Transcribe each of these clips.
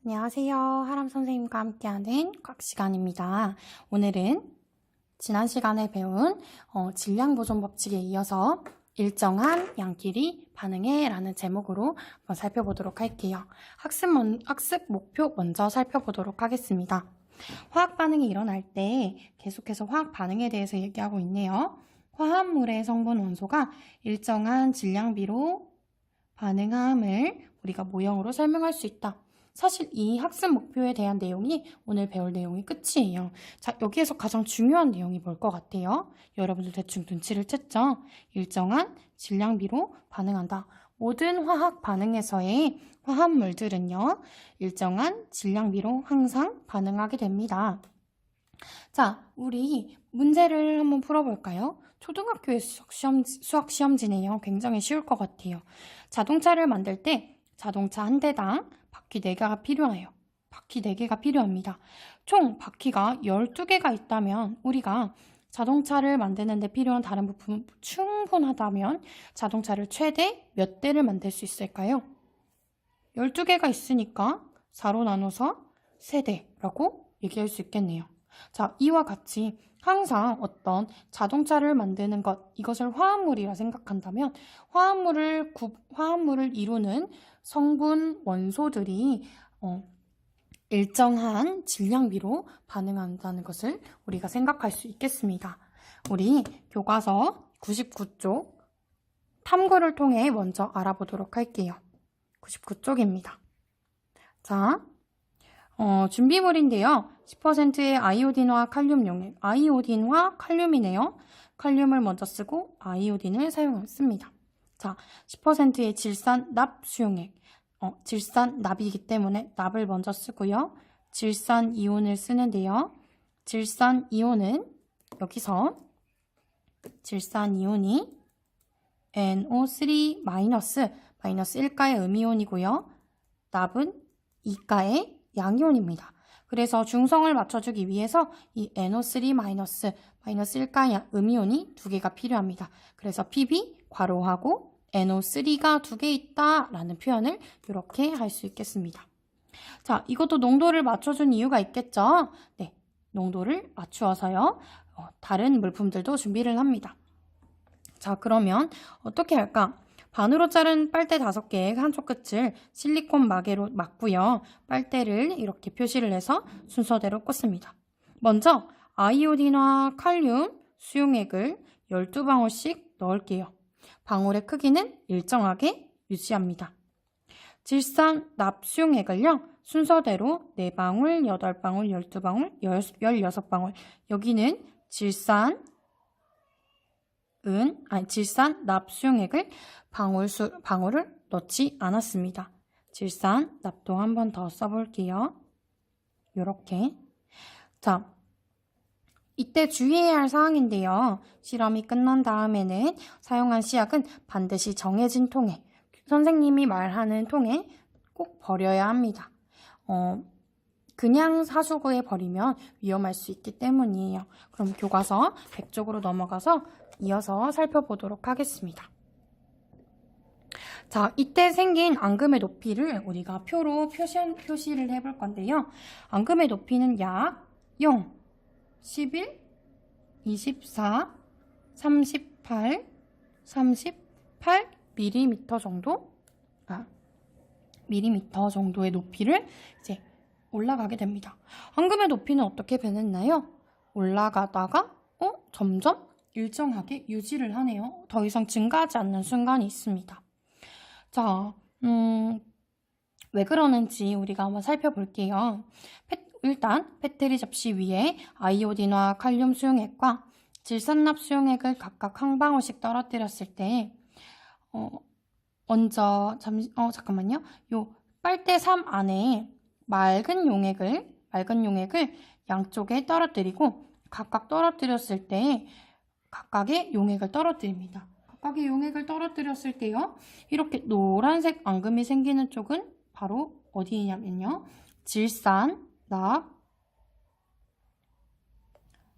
안녕하세요. 하람 선생님과 함께하는 과학 시간입니다. 오늘은 지난 시간에 배운 질량 보존 법칙에 이어서 일정한 양끼리 반응해 라는 제목으로 한번 살펴보도록 할게요. 학습 목표 먼저 살펴보도록 하겠습니다. 화학 반응이 일어날 때 계속해서 화학 반응에 대해서 얘기하고 있네요. 화합물의 성분 원소가 일정한 질량비로 반응함을 우리가 모형으로 설명할 수 있다. 사실 이 학습 목표에 대한 내용이 오늘 배울 내용이 끝이에요. 자, 여기에서 가장 중요한 내용이 뭘 것 같아요? 여러분들 대충 눈치를 챘죠? 일정한 질량비로 반응한다. 모든 화학 반응에서의 화합물들은요, 일정한 질량비로 항상 반응하게 됩니다. 자, 우리 문제를 한번 풀어볼까요? 초등학교의 수학 시험지네요. 굉장히 쉬울 것 같아요. 자동차를 만들 때 자동차 한 대당 바퀴 4개가 필요해요. 바퀴 4개가 필요합니다. 총 바퀴가 12개가 있다면 우리가 자동차를 만드는 데 필요한 다른 부품 충분하다면 자동차를 최대 몇 대를 만들 수 있을까요? 12개가 있으니까 4로 나눠서 3대라고 얘기할 수 있겠네요. 자, 이와 같이 항상 어떤 자동차를 만드는 것, 이것을 화합물이라 생각한다면 화합물을 이루는 성분 원소들이 일정한 질량비로 반응한다는 것을 우리가 생각할 수 있겠습니다. 우리 교과서 99쪽 탐구를 통해 먼저 알아보도록 할게요. 99쪽입니다. 자, 준비물인데요. 10%의 아이오딘과 칼륨 용액. 아이오딘과 칼륨이네요. 칼륨을 먼저 쓰고 아이오딘을 사용했습니다. 자, 10%의 질산 납 수용액. 질산 납이기 때문에 납을 먼저 쓰고요. 질산 이온을 쓰는데요. 질산 이온은 여기서 질산 이온이 NO3- 마이너스 1가의 음이온이고요. 납은 2가의 양이온입니다. 그래서 중성을 맞춰주기 위해서 이 NO3- 마이너스 1가 음이온이 2개가 필요합니다. 그래서 PB 괄호하고 NO3가 2개 있다라는 표현을 이렇게 할 수 있겠습니다. 자, 이것도 농도를 맞춰준 이유가 있겠죠? 네, 농도를 맞추어서요. 다른 물품들도 준비를 합니다. 자, 그러면 어떻게 할까? 반으로 자른 빨대 5개의 한쪽 끝을 실리콘 마개로 막고요. 빨대를 이렇게 표시를 해서 순서대로 꽂습니다. 먼저 아이오딘과 칼륨 수용액을 12방울씩 넣을게요. 방울의 크기는 일정하게 유지합니다. 질산 납 수용액을요. 순서대로 4방울, 8방울, 12방울, 16방울. 여기는 질산 납 수용액을 방울을 넣지 않았습니다. 질산 납도 한 번 더 써볼게요. 이렇게. 자, 이때 주의해야 할 사항인데요. 실험이 끝난 다음에는 사용한 시약은 반드시 정해진 통에, 선생님이 말하는 통에 꼭 버려야 합니다. 그냥 하수구에 버리면 위험할 수 있기 때문이에요. 그럼 교과서 100쪽으로 넘어가서 이어서 살펴보도록 하겠습니다. 자, 이때 생긴 앙금의 높이를 우리가 표로 표시를 해볼 건데요. 앙금의 높이는 약 0, 11, 24, 38, 38mm 정도의 높이를 이제 올라가게 됩니다. 앙금의 높이는 어떻게 변했나요? 올라가다가 점점 일정하게 유지를 하네요. 더 이상 증가하지 않는 순간이 있습니다. 자, 왜 그러는지 우리가 한번 살펴볼게요. 일단 페트리 접시 위에 아이오딘과 칼륨 수용액과 질산납 수용액을 각각 한 방울씩 떨어뜨렸을 때 먼저 잠깐만요. 요 빨대 3 안에 맑은 용액을 양쪽에 떨어뜨리고 각각 떨어뜨렸을 때 각각의 용액을 떨어뜨립니다. 각각의 용액을 떨어뜨렸을 때요. 이렇게 노란색 앙금이 생기는 쪽은 바로 어디냐면요. 질산, 납,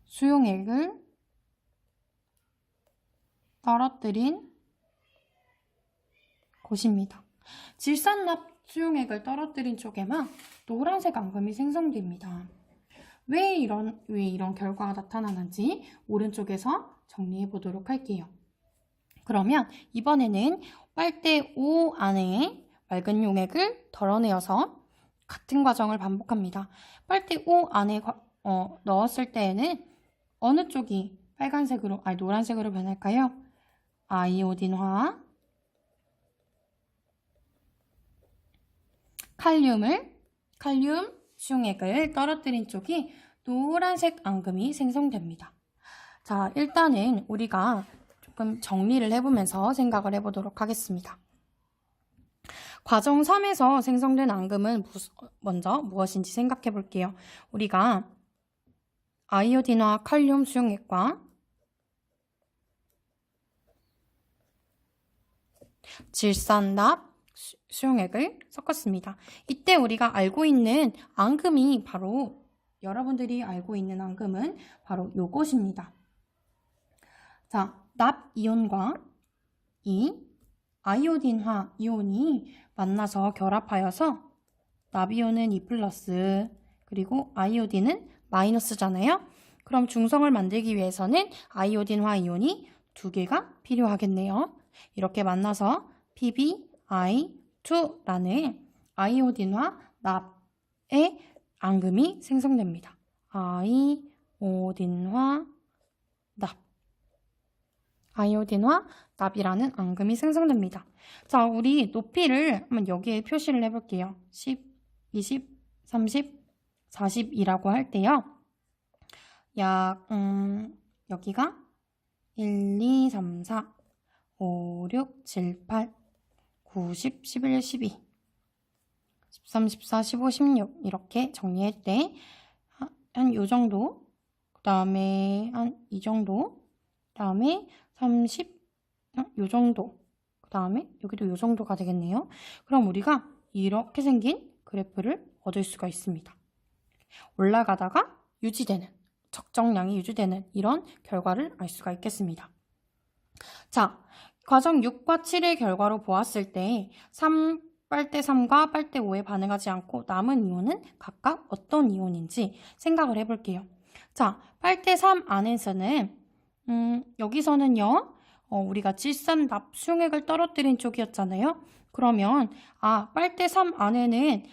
수용액을 떨어뜨린 곳입니다. 질산납 수용액을 떨어뜨린 쪽에만 노란색 앙금이 생성됩니다. 왜 이런 결과가 나타나는지 오른쪽에서 정리해 보도록 할게요. 그러면 이번에는 빨대 5 안에 맑은 용액을 덜어내어서 같은 과정을 반복합니다. 빨대 5 안에 넣었을 때에는 어느 쪽이 노란색으로 변할까요? 아이오딘화, 칼륨 수용액을 떨어뜨린 쪽이 노란색 앙금이 생성됩니다. 자, 일단은 우리가 조금 정리를 해보면서 생각을 해보도록 하겠습니다. 과정 3에서 생성된 앙금은 먼저 무엇인지 생각해 볼게요. 우리가 아이오딘화 칼륨 수용액과 질산납 수용액을 섞었습니다. 이때 우리가 알고 있는 앙금이 여러분들이 알고 있는 앙금은 바로 요것입니다. 자, 납이온과 이 아이오딘화 이온이 만나서 결합하여서 납이온은 2+, 그리고 아이오딘은 마이너스잖아요. 그럼 중성을 만들기 위해서는 아이오딘화 이온이 2개가 필요하겠네요. 이렇게 만나서 PbI2라는 아이오딘화 납의 앙금이 생성됩니다. 아이오딘화 납이라는 앙금이 생성됩니다. 자, 우리 높이를 한번 여기에 표시를 해볼게요. 10, 20, 30, 40이라고 할 때요. 여기가 1, 2, 3, 4, 5, 6, 7, 8, 9, 10, 11, 12, 13, 14, 15, 16 이렇게 정리할 때 한 요 정도, 그 다음에 한 이 정도, 그 다음에 30, 요 정도, 그 다음에 여기도 요 정도가 되겠네요. 그럼 우리가 이렇게 생긴 그래프를 얻을 수가 있습니다. 올라가다가 적정량이 유지되는 이런 결과를 알 수가 있겠습니다. 자, 과정 6과 7의 결과로 보았을 때 빨대 3과 빨대 5에 반응하지 않고 남은 이온은 각각 어떤 이온인지 생각을 해볼게요. 자, 빨대 3 안에서는 여기서는요, 우리가 질산납 수용액을 떨어뜨린 쪽이었잖아요. 그러면 빨대 3 안에는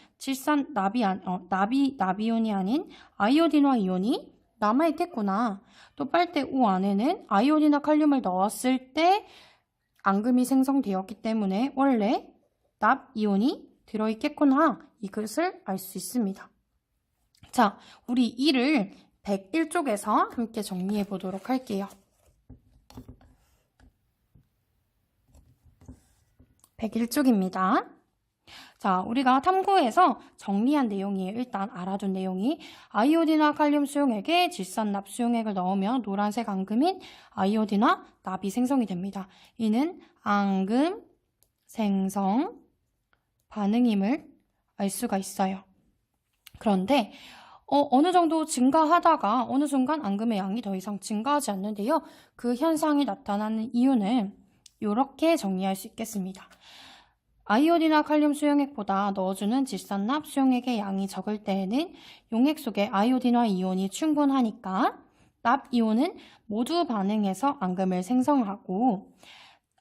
나비온이 아닌 아이오딘화 이온이 남아있겠구나. 또 빨대 5 안에는 아이오딘화 칼륨을 넣었을 때 앙금이 생성되었기 때문에 원래 납이온이 들어있겠구나. 이것을 알 수 있습니다. 자, 우리 이를 101쪽에서 함께 정리해 보도록 할게요. 101쪽입니다. 자, 우리가 탐구에서 정리한 내용이에요. 일단 알아둔 내용이 아이오딘화 칼륨 수용액에 질산납 수용액을 넣으면 노란색 앙금인 아이오딘화 납이 생성이 됩니다. 이는 앙금 생성 반응임을 알 수가 있어요. 그런데 어느 정도 증가하다가 어느 순간 앙금의 양이 더 이상 증가하지 않는데요. 그 현상이 나타나는 이유는 이렇게 정리할 수 있겠습니다. 아이오딘화 칼륨 수용액보다 넣어주는 질산납 수용액의 양이 적을 때에는 용액 속에 아이오딘화 이온이 충분하니까 납 이온은 모두 반응해서 앙금을 생성하고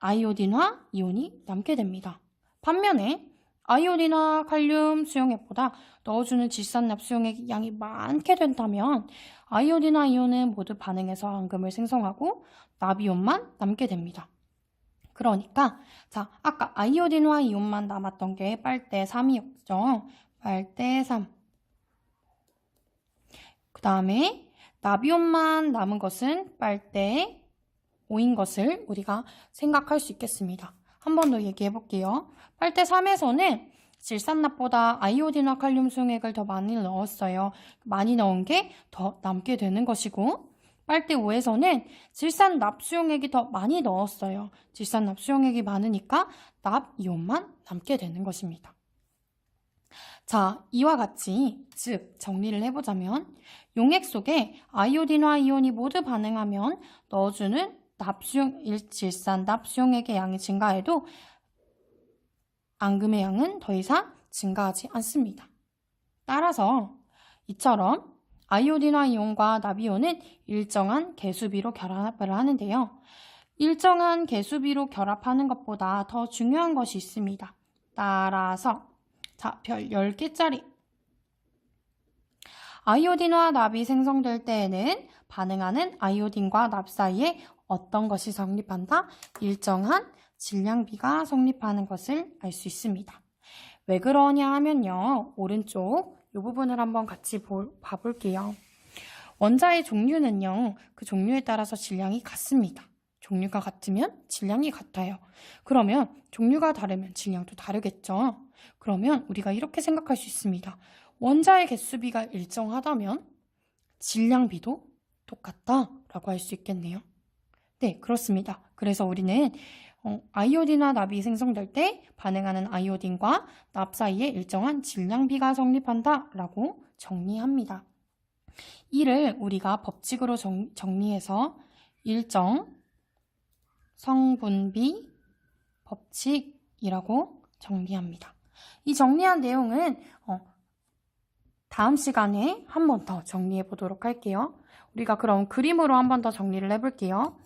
아이오딘화 이온이 남게 됩니다. 반면에 아이오딘화 칼륨 수용액보다 넣어주는 질산납 수용액 양이 많게 된다면 아이오딘화 이온은 모두 반응해서 앙금을 생성하고 납이온만 남게 됩니다. 그러니까 자, 아까 아이오딘화 이온만 남았던 게 빨대 3이었죠. 빨대 3. 그 다음에 납이온만 남은 것은 빨대 5인 것을 우리가 생각할 수 있겠습니다. 한 번 더 얘기해 볼게요. 빨대 3에서는 질산납보다 아이오딘화 칼륨 수용액을 더 많이 넣었어요. 많이 넣은 게 더 남게 되는 것이고 빨대 5에서는 질산납 수용액이 더 많이 넣었어요. 질산납 수용액이 많으니까 납이온만 남게 되는 것입니다. 자, 이와 같이 즉 정리를 해보자면 용액 속에 아이오딘화 이온이 모두 반응하면 넣어주는 질산납 수용액의 양이 증가해도 앙금의 양은 더 이상 증가하지 않습니다. 따라서 이처럼 아이오딘화 이온과 납이온은 일정한 개수비로 결합을 하는데요. 일정한 개수비로 결합하는 것보다 더 중요한 것이 있습니다. 따라서 자, 별 10개짜리 아이오딘과 납이 생성될 때에는 반응하는 아이오딘과 납 사이에 어떤 것이 성립한다? 일정한 질량비가 성립하는 것을 알 수 있습니다. 왜 그러냐 하면요. 오른쪽 이 부분을 한번 같이 봐볼게요. 원자의 종류는요. 그 종류에 따라서 질량이 같습니다. 종류가 같으면 질량이 같아요. 그러면 종류가 다르면 질량도 다르겠죠. 그러면 우리가 이렇게 생각할 수 있습니다. 원자의 개수비가 일정하다면 질량비도 똑같다라고 할 수 있겠네요. 네, 그렇습니다. 그래서 우리는 아이오딘과 납이 생성될 때 반응하는 아이오딘과 납 사이에 일정한 질량비가 성립한다라고 정리합니다. 이를 우리가 법칙으로 정리해서 일정 성분비 법칙이라고 정리합니다. 이 정리한 내용은 다음 시간에 한 번 더 정리해 보도록 할게요. 우리가 그럼 그림으로 한 번 더 정리를 해볼게요.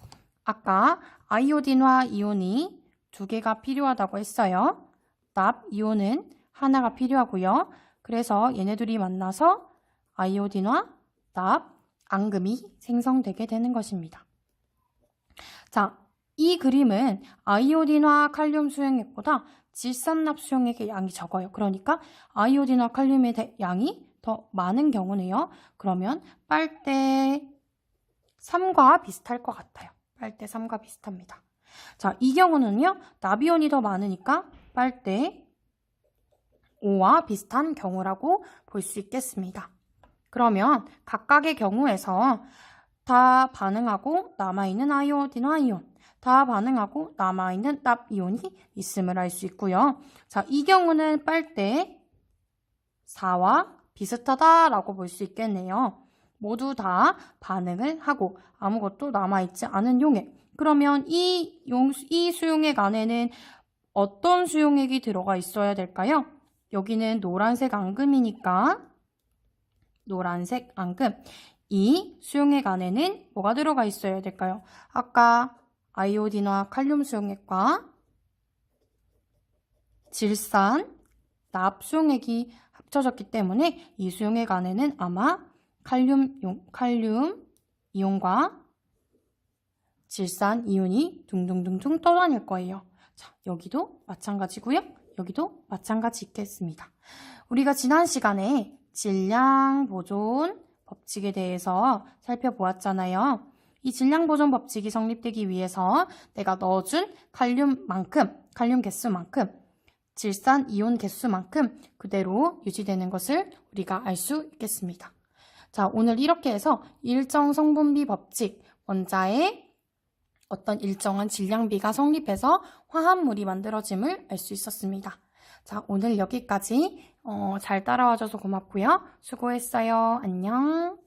아까 아이오딘화 이온이 2개가 필요하다고 했어요. 납 이온은 하나가 필요하고요. 그래서 얘네들이 만나서 아이오딘화, 납, 앙금이 생성되게 되는 것입니다. 자, 이 그림은 아이오딘화 칼륨 수용액보다 질산납 수용액의 양이 적어요. 그러니까 아이오딘화 칼륨의 양이 더 많은 경우네요. 그러면 빨대 3과 비슷할 것 같아요. 빨대 3과 비슷합니다. 자, 이 경우는요. 납이온이 더 많으니까 빨대 5와 비슷한 경우라고 볼 수 있겠습니다. 그러면 각각의 경우에서 다 반응하고 남아있는 아이오딘화 이온, 다 반응하고 남아있는 납 이온이 있음을 알 수 있고요. 자, 이 경우는 빨대 4와 비슷하다라고 볼 수 있겠네요. 모두 다 반응을 하고 아무것도 남아있지 않은 용액. 그러면 이 수용액 안에는 어떤 수용액이 들어가 있어야 될까요? 여기는 노란색 앙금이니까 노란색 앙금. 이 수용액 안에는 뭐가 들어가 있어야 될까요? 아까 아이오딘화 칼륨 수용액과 질산, 납 수용액이 합쳐졌기 때문에 이 수용액 안에는 아마 칼륨 이온과 질산 이온이 둥둥둥둥 떠다닐 거예요. 자, 여기도 마찬가지고요. 여기도 마찬가지 있겠습니다. 우리가 지난 시간에 질량 보존 법칙에 대해서 살펴보았잖아요. 이 질량 보존 법칙이 성립되기 위해서 내가 넣어준 칼륨 개수만큼 질산 이온 개수만큼 그대로 유지되는 것을 우리가 알 수 있겠습니다. 자, 오늘 이렇게 해서 일정 성분비 법칙, 원자의 어떤 일정한 질량비가 성립해서 화합물이 만들어짐을 알 수 있었습니다. 자, 오늘 여기까지 잘 따라와줘서 고맙고요. 수고했어요. 안녕.